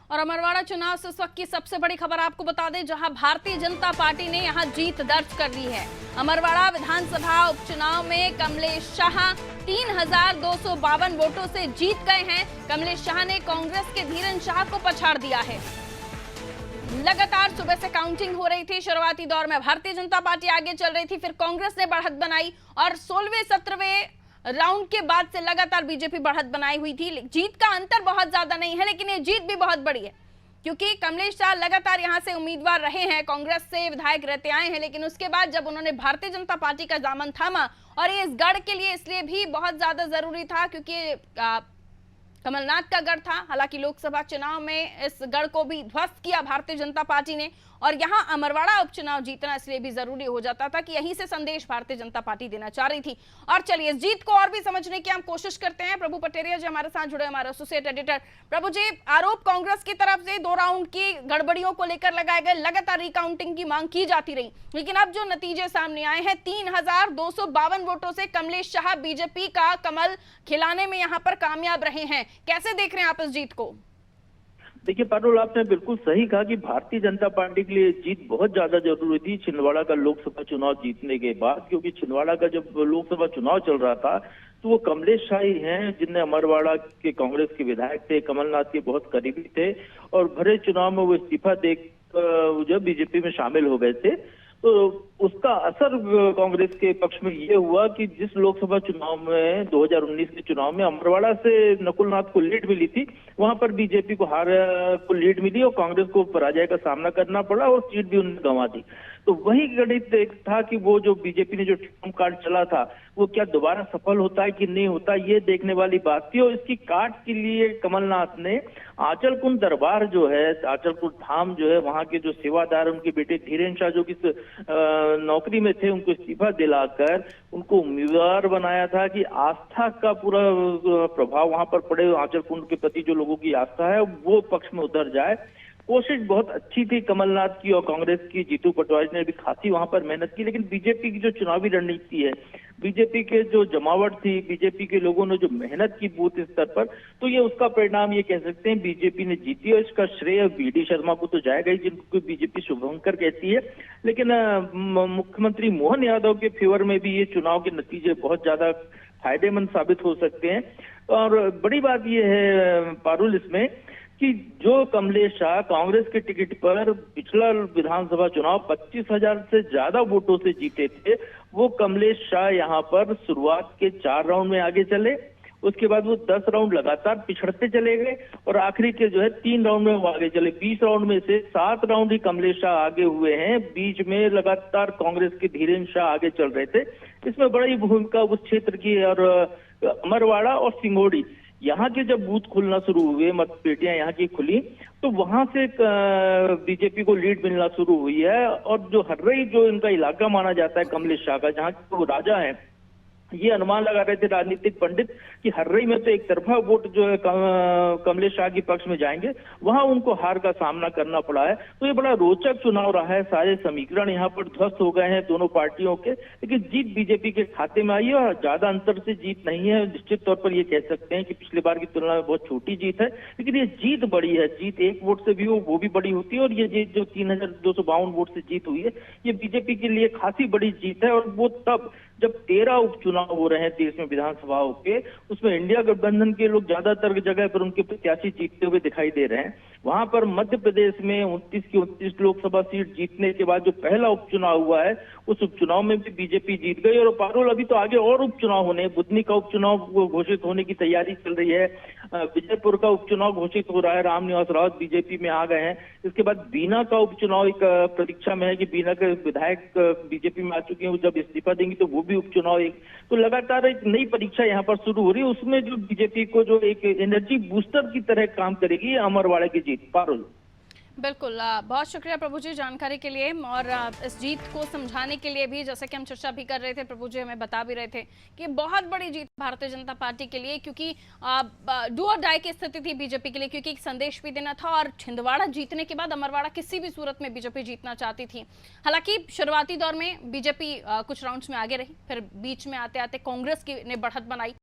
और अमरवाड़ा चुनाव से इस वक्त की सबसे बड़ी खबर आपको बता दें, जहां भारतीय जनता पार्टी ने यहां जीत दर्ज कर ली है। अमरवाड़ा विधानसभा उपचुनाव में कमलेश शाह 3,252 वोटों से जीत गए हैं। कमलेश शाह ने कांग्रेस के धीरेन शाह को पछाड़ दिया है। लगातार सुबह से काउंटिंग हो रही थी। शुरुआती दौर में भारतीय जनता पार्टी आगे चल रही थी, फिर कांग्रेस ने बढ़त बनाई और 16वें-17वें राउंड के बाद से लगातार बीजेपी बढ़त बनाई हुई थी। जीत का अंतर बहुत ज्यादा नहीं है, लेकिन ये जीत भी बहुत बड़ी है क्योंकि कमलेश शाह लगातार यहां से उम्मीदवार रहे हैं, कांग्रेस से विधायक रहते आए हैं, लेकिन उसके बाद जब उन्होंने भारतीय जनता पार्टी का दामन थामा, और ये इस गढ़ के लिए इसलिए भी बहुत ज्यादा जरूरी था क्योंकि कमलनाथ का गढ़ था। हालांकि लोकसभा चुनाव में इस गढ़ को भी ध्वस्त किया भारतीय जनता पार्टी ने, और यहां अमरवाड़ा उपचुनाव जीतना इसलिए भी जरूरी हो जाता था कि यहीं से संदेश भारतीय जनता पार्टी देना चाह रही थी। और चलिए इस जीत को और भी समझने की हम कोशिश करते हैं। प्रभु पटेरिया जी हमारे साथ जुड़े, हमारे एसोसिएट एडिटर। प्रभु जी, आरोप कांग्रेस की तरफ से 2 राउंड की गड़बड़ियों को लेकर लगाए गए, लगातार रिकाउंटिंग की मांग की जाती रही, लेकिन अब जो नतीजे सामने आए हैं, 3,252 वोटों से कमलेश शाह बीजेपी का कमल खिलाने में यहां पर कामयाब रहे हैं। कैसे देख रहे हैं आप इस जीत को? देखिए पारुल, आपने बिल्कुल सही कहा कि भारतीय जनता पार्टी के लिए जीत बहुत ज्यादा जरूरी थी छिंदवाड़ा का लोकसभा चुनाव जीतने के बाद, क्योंकि छिंदवाड़ा का जब लोकसभा चुनाव चल रहा था तो वो कमलेश शाह ही हैं जिनने अमरवाड़ा के कांग्रेस के विधायक थे, कमलनाथ के बहुत करीबी थे, और भरे चुनाव में वो इस्तीफा दे जब बीजेपी में शामिल हो गए थे तो उसका असर कांग्रेस के पक्ष में ये हुआ कि जिस लोकसभा चुनाव में 2019 के चुनाव में अमरवाड़ा से नकुलनाथ को लीड मिली थी, वहां पर बीजेपी को हार को लीड मिली और कांग्रेस को पराजय का सामना करना पड़ा और सीट भी उन्होंने गंवा दी। तो वही गणित एक था कि वो जो बीजेपी ने जो ट्रम्प कार्ड चला था वो क्या दोबारा सफल होता है कि नहीं होता, ये देखने वाली बात थी। और इसकी काट के लिए कमलनाथ ने आंचलकुंड दरबार जो है, आंचलकुंड धाम जो है, वहां के जो सेवादार उनके बेटे धीरेन शाह जो कि नौकरी में थे, उनको इस्तीफा दिलाकर उनको उम्मीदवार बनाया था कि आस्था का पूरा प्रभाव वहां पर पड़े, आंचलकुंड के प्रति जो लोगों की आस्था है वो पक्ष में उतर जाए। कोशिश बहुत अच्छी थी कमलनाथ की और कांग्रेस की, जीतू पटवारी ने भी खासी वहां पर मेहनत की, लेकिन बीजेपी की जो चुनावी रणनीति है, बीजेपी के जो जमावट थी, बीजेपी के लोगों ने जो मेहनत की बूथ स्तर पर, तो ये उसका परिणाम ये कह सकते हैं बीजेपी ने जीती। और इसका श्रेय वीडी शर्मा को तो जाएगा ही, जिनको बीजेपी शुभंकर कहती है, लेकिन मुख्यमंत्री मोहन यादव के फेवर में भी ये चुनाव के नतीजे बहुत ज्यादा फायदेमंद साबित हो सकते हैं। और बड़ी बात यह है पारुल इसमें कि जो कमलेश शाह कांग्रेस के टिकट पर पिछला विधानसभा चुनाव 25,000 से ज्यादा वोटों से जीते थे, वो कमलेश शाह यहाँ पर शुरुआत के 4 राउंड में आगे चले, उसके बाद वो 10 राउंड लगातार पिछड़ते चले गए और आखिरी के जो है 3 राउंड में वो आगे चले। 20 राउंड में से 7 राउंड ही कमलेश शाह आगे हुए हैं, बीच में लगातार कांग्रेस के धीरेन शाह आगे चल रहे थे। इसमें बड़ी भूमिका उस क्षेत्र की, और अमरवाड़ा और सिंगोड़ी यहाँ के जब बूथ खुलना शुरू हुए, मतपेटियां यहाँ की खुली, तो वहां से बीजेपी को लीड मिलना शुरू हुई है। और जो हर्रई जो इनका इलाका माना जाता है कमलेश शाह का, जहाँ के वो राजा है, ये अनुमान लगा रहे थे राजनीतिक पंडित कि हर्रई में तो एक तरफा वोट जो है कमलेश शाह के पक्ष में जाएंगे, वहां उनको हार का सामना करना पड़ा है। तो ये बड़ा रोचक चुनाव रहा है, सारे समीकरण यहाँ पर ध्वस्त हो गए हैं दोनों पार्टियों के, लेकिन जीत बीजेपी के खाते में आई है और ज्यादा अंतर से जीत नहीं है। निश्चित तौर पर ये कह सकते हैं कि पिछली बार की तुलना में बहुत छोटी जीत है, लेकिन ये जीत बड़ी है। जीत 1 वोट से भी हो वो भी बड़ी होती है, और ये जीत जो 3,252 वोट से जीत हुई है, ये बीजेपी के लिए खासी बड़ी जीत है। और वो तब जब 13 उपचुनाव हो रहे हैं देश में विधानसभाओं के, उसमें इंडिया गठबंधन के लोग ज्यादातर जगह पर उनके प्रत्याशी जीतते हुए दिखाई दे रहे हैं। वहां पर मध्य प्रदेश में 29 की 29 लोकसभा सीट जीतने के बाद जो पहला उपचुनाव हुआ है, उस उपचुनाव में भी बीजेपी जीत गई। और पारुल, अभी तो आगे और उपचुनाव होने, बुधनी का उपचुनाव घोषित होने की तैयारी चल रही है, विजयपुर का उपचुनाव घोषित हो रहा है, रामनिवास रावत बीजेपी में आ गए हैं। इसके बाद बीना का उपचुनाव एक प्रतीक्षा में है कि बीना के विधायक बीजेपी में आ चुके हैं, वो जब इस्तीफा देंगी तो वो भी उपचुनाव एक, तो लगातार एक नई परीक्षा यहाँ पर शुरू हो रही है। उसमें जो बीजेपी को जो एक एनर्जी बूस्टर की तरह काम करेगी अमरवाड़ा की जीत। पारुल, बिल्कुल, बहुत शुक्रिया प्रभु जी जानकारी के लिए, और इस जीत को समझाने के लिए भी, जैसे कि हम चर्चा भी कर रहे थे, प्रभु जी हमें बता भी रहे थे कि बहुत बड़ी जीत भारतीय जनता पार्टी के लिए, क्योंकि डू और डाई की स्थिति थी बीजेपी के लिए, क्योंकि एक संदेश भी देना था। और छिंदवाड़ा जीतने के बाद अमरवाड़ा किसी भी सूरत में बीजेपी जीतना चाहती थी। हालांकि शुरुआती दौर में बीजेपी कुछ राउंड्स में आगे रही, फिर बीच में आते आते कांग्रेस ने बढ़त बनाई।